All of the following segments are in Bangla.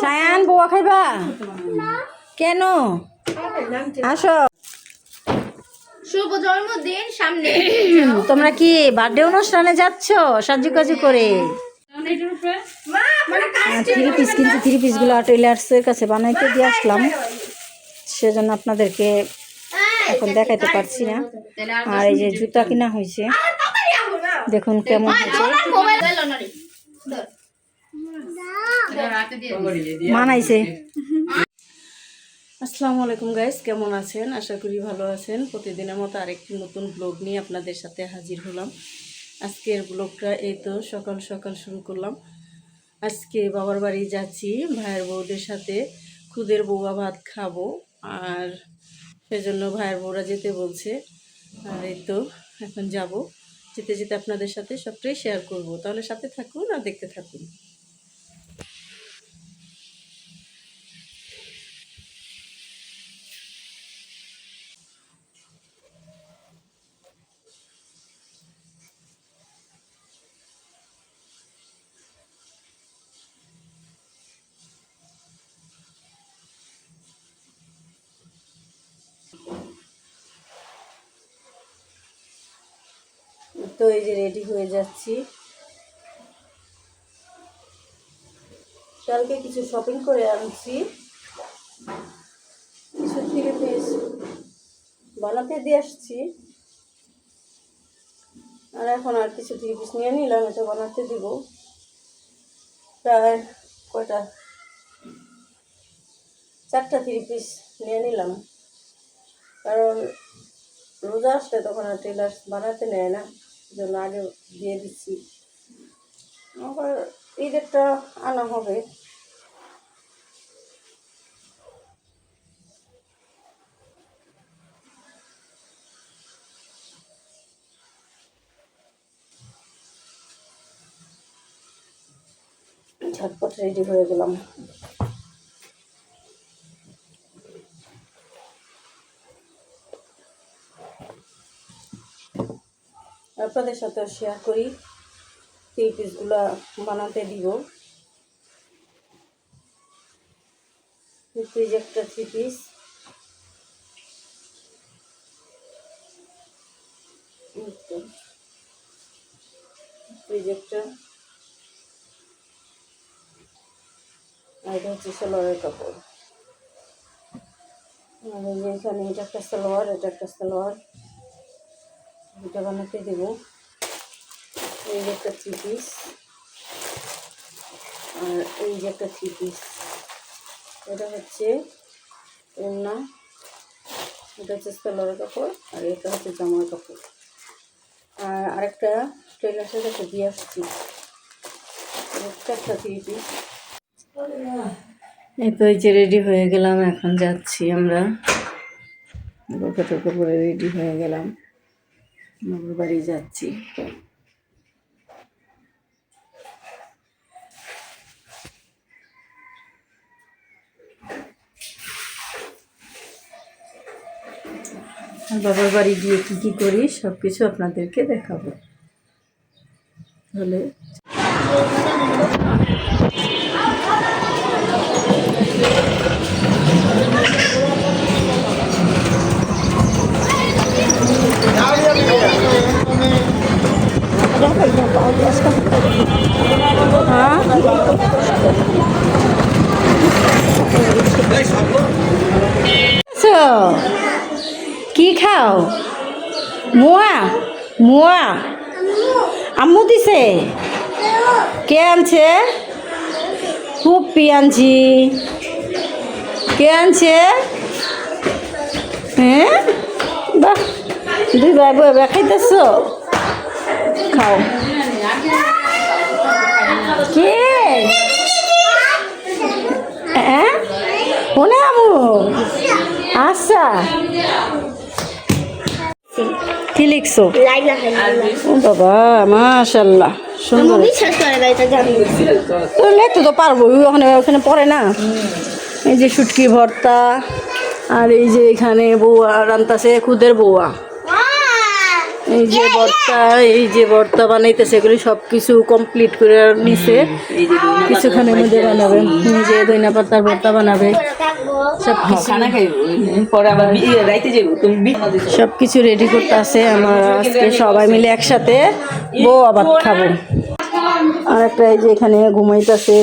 সায়ান বউয়া খাইবা কেন? আসো। শুভ জন্মদিন সামনে। তোমরা কি বার্থডে অনুষ্ঠানে যাচ্ছ সাজুকাজু করে? থ্রি পিস কিন্তু থ্রি পিসগুলো টেলার্সের কাছে বানাইতে দিয়ে আসলাম, সেজন্য আপনাদেরকে এখন দেখাইতে পারছি না। আর এই যে জুতা কিনা হয়েছে, দেখুন কেমন হয়েছে, মানাইছে। আসসালামু আলাইকুম গাইস, কেমন আছেন? আশা করি ভালো আছেন। প্রতিদিনের মতো আরেকটি নতুন ব্লগ নিয়ে আপনাদের সাথে হাজির হলাম। আজকের ব্লগটা এই তো সকাল সকাল শুরু করলাম। আজকে বাবার বাড়ি যাচ্ছি, ভাইয়ের বউদের সাথে খুদের বউয়া ভাত খাবো, আর সেজন্য ভাইয়ের বউরা যেতে বলছে। আর এই তো এখন যাব, যেতে যেতে আপনাদের সাথে সবটাই শেয়ার করব। তাহলে সাথে থাকুন আর দেখতে থাকুন। তো এই যে রেডি হয়ে যাচ্ছি। কালকে কিছু শপিং করে আনছি, কিছু থ্রি পিস বানাতে দিয়ে আসছি, আর এখন আর কিছু থ্রি পিস নিয়ে নিলাম, এটা বানাতে দিব। প্রায় কয়টা, 4টা থ্রি পিস নিয়ে নিলাম, কারণ রোজা আসলে তখন আর টেলার বানাতে নেয় না, জন্য আগে দিয়ে দিচ্ছি। আবার ঈদেরটা আনা হবে। ঝটপট রেডি হয়ে গেলাম। আপনাদের সাথে শেয়ার করি, থ্রি পিসগুলো বানাতে দিব। এই যে একটা থ্রি পিস, এই যে একটা, আর এটা হচ্ছে সালোয়ারের কাপড়। আর এই যে এখানে এটা একটা সালোয়ার, এটা একটা সালোয়ার, এটা বানাতে দেব। এই যে একটা থ্রি পিস, আর এই যে একটা থ্রি পিস, এটা হচ্ছে ওড়না, এটা হচ্ছে সালোয়ারের কাপড়, আর এটা হচ্ছে জামার কাপড়। আর আরেকটা টেলার্সের কাছে দিয়ে আসছি, একটা থ্রি পিস। এই তো এই যে রেডি হয়ে গেলাম, এখন যাচ্ছি আমরা। বোরকা টোরকা পরে রেডি হয়ে গেলাম, বাবার বাড়ি যাচ্ছি। বাবার বাড়ি গিয়ে কী কী করি সব কিছু আপনাদেরকে দেখাবো। তাহলে কি খাও? মোয়া মোয়া আম্মু দিছে? কে আনছে? ফুপি আনছি। কে আনছে? হ্যাঁ, বাহ, দুই ভাই বই খাইতেছ, খাও। কে? হ্যাঁ, মনে আমু? আচ্ছা, কি লিখছো? ও বাবা, মাশাআল্লাহ, সুন্দর। তো লিখতে তো পারবো, ওখানে ওখানে পড়ে না। এই যে শুটকি ভর্তা, আর এই যে এখানে বউয়া রান্তাছে, খুদের বউয়া। এই যে ভর্তা বানাইতেছে, এগুলি সব কিছু কমপ্লিট করে নিছে। কিছুক্ষণের মধ্যে বানাবে, এই যে ধনিয়া পাতার ভর্তা বানাবে। সব কিছু খানা খাইব পরে আবার রাইতে যাইব তুমি সব কিছু রেডি করতে আছে। আমরা আজকে সবাই মিলে একসাথে বউ আবার খাবো। আর একটা এই যে এখানে ঘুমাইতেছে।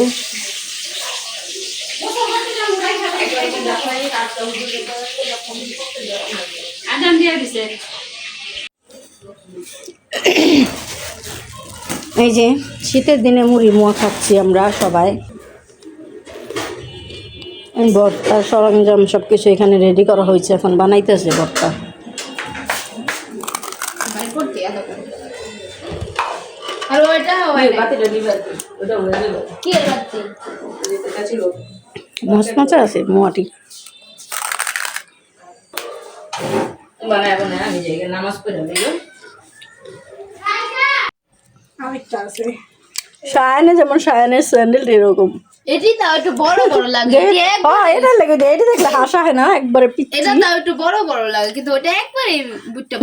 এই যে শীতের দিনে মুড়ি মোয়া খাচ্ছি আমরা সবাই। ভর্তার সরঞ্জাম সব কিছু এখানে রেডি করা হয়েছে, এখন বানাইতেছে ভর্তা। আর ওটা বাতিটা নিবে ওটা হয়ে গেল কি বাতি? এটা ছিল মাছ মাছা আছে মোয়াটি। বানায় বানায় আমি যাই নামাজ পড়ে দিল সায়ানে যেমন সায়ানের স্যান্ডেল এরকম। এটি তাও একটু বড় বড় লাগে, এটা লেগে দেয়, এটা দেখলে হাসা হয় না একবারে পিচ্ছি। এটা তাও একটু বড় বড় লাগে, কিন্তু ওটা একবারে বুটটা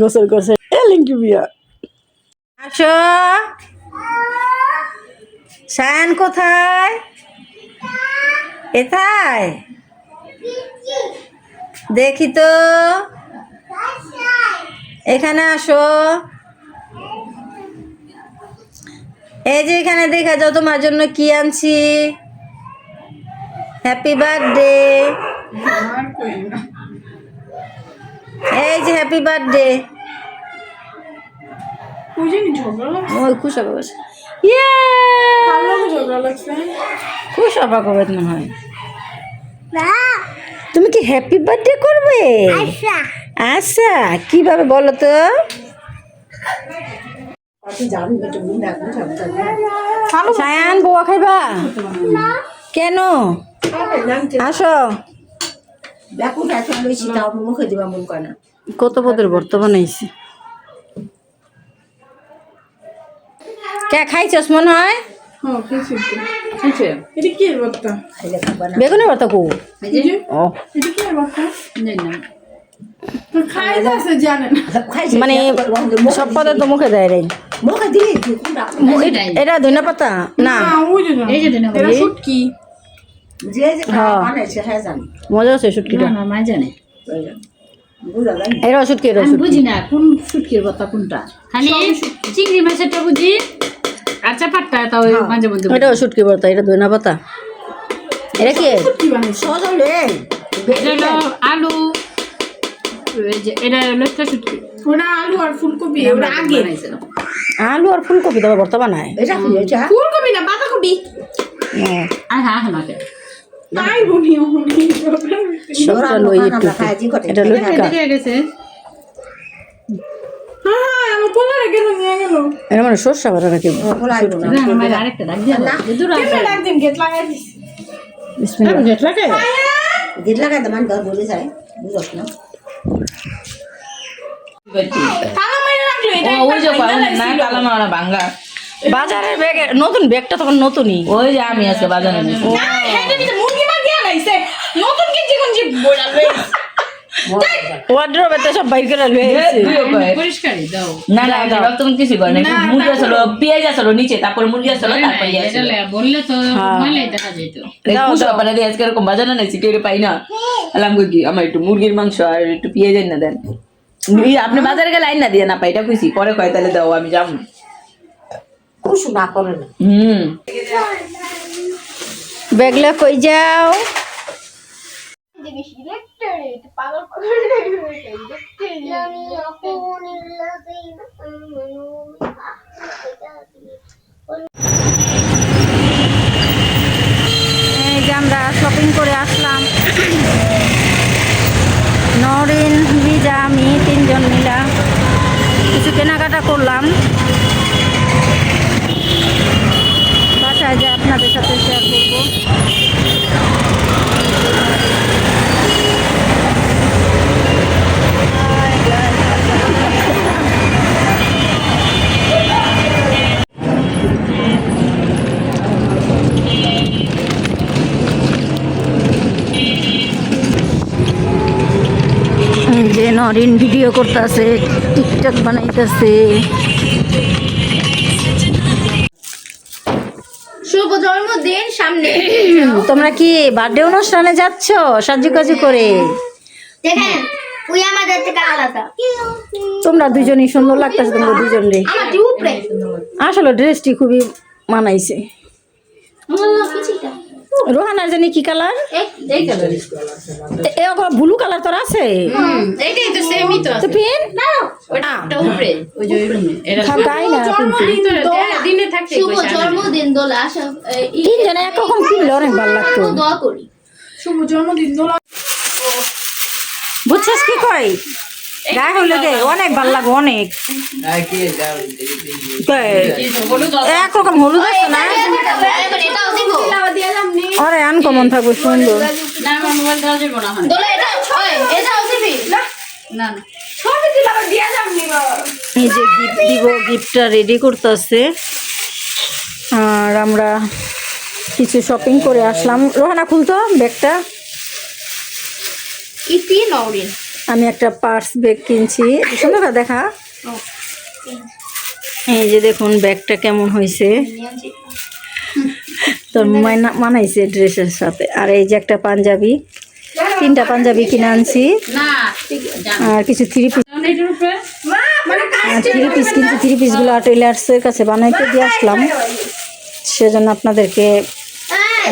গোসল করছে লিঙ্কি বিয়া। আসো সায়ান কোথায়? এথায় দেখি তো, এখানে আসো। এই যে এখানে দেখা যাও তোমার জন্য কি আনছি। Happy birthday. এই যে হ্যাপি বার্থডে। ওই খুশা কবে খুশা পাকবে মনে হয়। তুমি কি হ্যাপি বার্থডে করবে? আচ্ছা কিভাবে বলো তো? সায়ান বউয়া খাইবা কেন? আসো। কত পদের ভর্তা বানাইছি। কে খাইছস মনে হয়? বেগুনের ভর্তা কো? ও মানে সব পাতা তো মুখে দেয় রে। এটা ধনিয়া পাতা না, মজা আছে শুটকিটা। এরা শুটকি বুঝি না কোন শুটকির কথা কোনটা, খালি চিংড়ি মাছেরটা বুঝি। আচ্ছা পাট্টা তাও মাঝে মধ্যে এটা শুটকি ভর্তা, এটা ধনিয়া পাতা। এটা কি? এটা হলো আলু, এটা হলো একটা শুটকি। ওটা আলু আর ফুলকপি, ওটা আগে আলু আর ফুলকপি দেওয়া ভর্তা বানায়। ফুলকপি না বাঁধাকপি। আর হ্যাঁ আমাকে তাই বনি সবটা লই একটু। এটা লটকা। গেছে আমার পোলা রেখে নিয়ে গেল। এটা মানে সরষা বাটা নাকি? আরেকটা ডাক দিয়া একদিন গেট লাগাই দিছি। বিসমিল্লাহ। তালা মাইরা রাখলো, এটা ওই যে না তালা মারা ভাঙা বাজারের ব্যাগ, নতুন ব্যাগটা তখন নতুনই। ওই যে আমি আজকে বাজারে নিয়েছি না এটা দিতে মুরগি মাগি আনাইছে নতুন গেঞ্জি গঞ্জি বইলা লই। ওয়ার্ড্রোবে তো সব বাইর করে লইছে। পরিষ্কারই দাও। না না তখন কিছু করে না, মুরগি আসলো পেঁয়াজ আসলো নিচে, তারপর মুরগি আসলো, তারপর এটা বললে তো ময়লাই দেখা যেত। আজকে এরকম বাজার আনাইছি কেউ পাই না। আলাম কি আমার একটু মুরগির মাংস আর একটু পেঁয়াজ না দেন। আপনি বাজারে গেলে আইন না দিয়ে না পাই, এটা কইছি পরে কয় তাহলে দাও আমি যাবো। ব্যাগলা কই যাও? এই যে আমরা শপিং করে আসলাম, নরিন, লিজা, আমি তিনজন মিলা কিছু কেনাকাটা করলাম। বাসায় যে আপনাদের সাথে শেয়ার করবো। যে নরিন ভিডিও করতেছে, টিকটক বানাইতেছে। শুভ জন্মদিন সামনে। তোমরা কি বার্থডে অনুষ্ঠানে যাচ্ছ সাজুকাজু করে? দেখেন ওই আমাদের থেকে আলাদা। তোমরা দুজনই সুন্দর লাগতেছে, তোমরা দুজনে। আমার উপরে আসলে ড্রেসটি খুবই মানাইছে। কিছুটা রোহানার জানি কি কালার? এই কালার ব্লু কালার তোর আছে? এইটাই তো সেমই তো আছে। তো পেন ওটা উপরে ওই যে ওই রুমে এটা গাই না কিন্তু দিনে থাকতে শুভ জন্মদিন দোলা। আশা তিনজনে একরকম কিনলে অনেক ভালো লাগতো। দোয়া করি। শুভ জন্মদিন দোলা। বুঝছিস কি কই? গায়ে হলে দে অনেক ভালো লাগে, অনেক একরকম হলুদ আছে না? এটাও দিব। আরে আনকমন থাকবে, সুন্দর। না আমার মোবাইল দেওয়া যাবে না হয় দোলা এটা এটাও দিবি। না না সবই দিলা দিয়া যাম নিবা। এই যে গিফট দিব, গিফটটা রেডি করতেছে। আর আমরা কিছু শপিং করে আসলাম। রোহানা খুলতো ব্যাগটা। ইতি নওরিন। আমি একটা পার্স ব্যাগ কিনছি, সুন্দর করে দেখা। এই যে দেখুন ব্যাগটা কেমন হয়েছে, তোর মানাইছে ড্রেসের সাথে। আর এই যে একটা পাঞ্জাবি, 3টা পাঞ্জাবি কিনে আনছি। না আর কিছু থ্রি পিস, এটার উপরে থ্রি পিস কিনছি। থ্রি পিসগুলো টেলার্সের কাছে বানাইতে দিয়ে আসলাম, সেজন্য আপনাদেরকে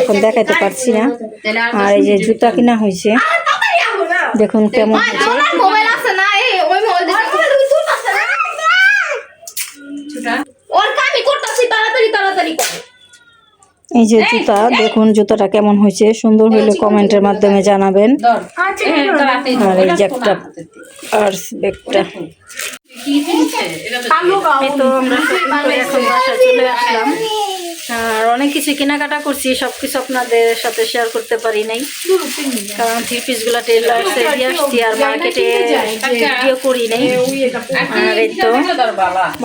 এখন দেখাইতে পারছি না। আর এই যে জুতা কিনা হয়েছে, দেখুন কেমন হয়েছে। আমার মোবাইল আছে না, এই ওই মোবাইল দিয়ে তুই পাস না। ছোটা ওর কামি করতেছি, তাড়াতাড়ি তাড়াতাড়ি করে। এই যে জুতা, দেখুন জুতাটা কেমন হয়েছে। সুন্দর হলে কমেন্টের মাধ্যমে জানাবেন। ধর তাড়াতাড়ি আর এই যে একটা পার্স ব্যাগটা। কি কিনছে এটা তো এই তো আমরা shopping করে এখন বাসায় চলে আসলাম। আর অনেক কিছু কেনাকাটা করছি, সবকিছু আপনাদের সাথে শেয়ার করতে পারি নাই, কারণ থ্রি পিসগুলো টেলার্সে দিয়ে আসছি আর মার্কেটে ভিডিও করি নাই। আর এই তো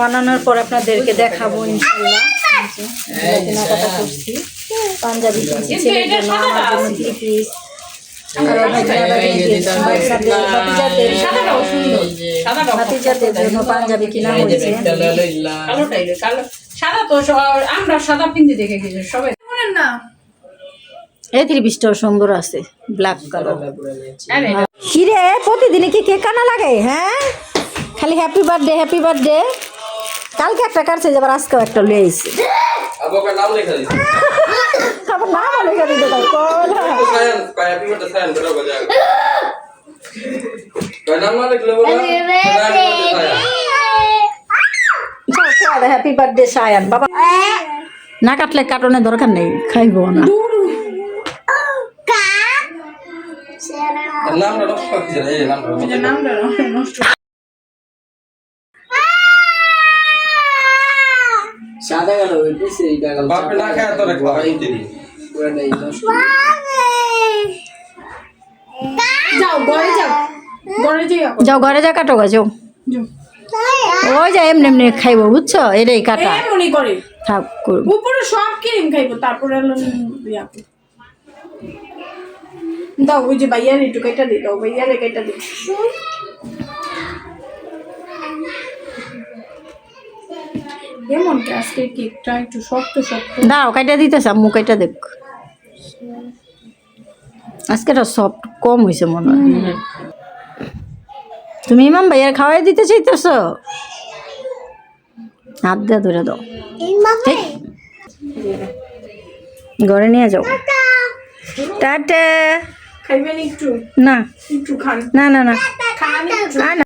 বানানোর পর আপনাদেরকে দেখাবো ইনশাল্লাহ। এই যে কেনাকাটা করছি, পাঞ্জাবি কিনছি ছেলের জন্য, আমার জন্য থ্রি পিস। আর ভাতিজাদের জন্য পাঞ্জাবি কিনা হয়েছে। কালোটাই কালো সাদা তো আমরা সাদা পিন্দি দেখে গেছি সবাই না। এই থ্রি পিসটাও সুন্দর আছে, ব্ল্যাক কালার। আরে কিরে প্রতিদিনে কি কেক কানা লাগে? হ্যাঁ, খালি হ্যাপি বার্থডে হ্যাপি বার্থডে। কালকে একটা কাটছে, আবার আজকেও একটা লয়ে আইছে। আবার নাম লেখা দিছি আবার নাম লেখা দিতে দাও কোলা। সায়ন হ্যাপি বার্থডে সায়ন বেটা বাজা কয় নাম না লিখলে বলা হ্যাপি বার্থডে সায়ান। বাবা না কাটলে কাটনের দরকার নেই, খাইবো না। নামটা নষ্ট করছিস এই নামটা নষ্ট সাদা গেল ওই পিছে এইটা গেল বাপ না খায় তোরে খাওয়াই দিবি পুরো নাই নষ্ট যাও ঘরে যাও, ঘরে যাও। যাও ঘরে যা কাটো গা, যাও। ওই যা এমনি এমনি খাইবো, বুঝছো? এটাই কাটা মনে করে থাক করবো। উপরে সব ক্রিম খাইবো, তারপরে দাও ওই যে ভাইয়ার একটু কেটে দিই, দাও ভাইয়ার কেটে দিই। এমন কি আজকে কেকটা একটু শক্ত শক্ত। দাও কাইটা দিতেছে, আম্মু কাইটা দেখ। আজকে তো সফট কম হয়েছে মনে হয়। তুমি ইমাম ভাইয়ার খাওয়াই দিতে চাইতেছ? হাত দিয়ে ধরে দাও, ঠিক? ঘরে নিয়ে যাও। টাটা। খাইবেন একটু, না একটু খান, না না না খান একটু। না